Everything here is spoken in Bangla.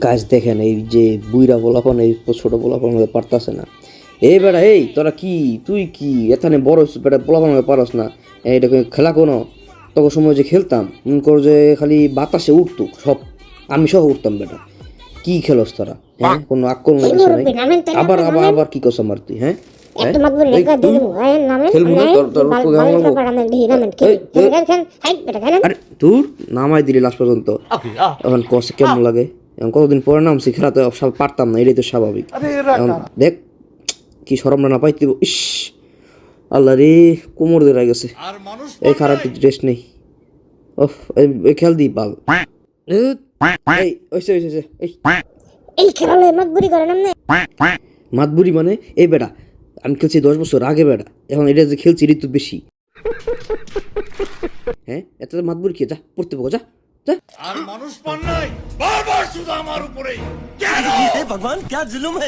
গাছ দেখেন এই যে বুইরা বলাপন এই ছোট বলাপন পারতাছে না। এই বেটা এই তোরা কি তুই কি এখানে বড় বেটা বলাপন পারস না? এইটাকে খেলা কোনো তখন সময় যে খেলতাম মনে কর যে খালি বাতাসে উঠতো সব, আমি সহ উঠতাম বেটা। কি খেলস তোরা? হ্যাঁ, কোনো আক্রমণ কিছু নাই। আবার আবার আবার কি কস আমার তুই? হ্যাঁ তোর নামাই দিলি লাস্ট পর্যন্ত, এখন কষ্ট কেমন লাগে? এখন কতদিন পরে নামছি, খেলা তো সব পারতাম না, এটাই তো স্বাভাবিক। এখন দেখ কি সরম না পাইতে, ইস আল্লাহ রে কোমর ধরে গেছে। এই খারাপ রেস্ট নেই, ওহ এই খেল দিই পাল। মাতবুরি মানে এই বেটা আমি খেলছি 10 বছর আগে বেটা, এখন এটা যে খেলছি ঋতু বেশি। হ্যাঁ এত মাতবুরি খেয়ে যা পড়তে বকো, যা যা। আর মানুষ পান নাই বারবার শুধু আমার উপরে। ভগবান, क्या जुलुम है।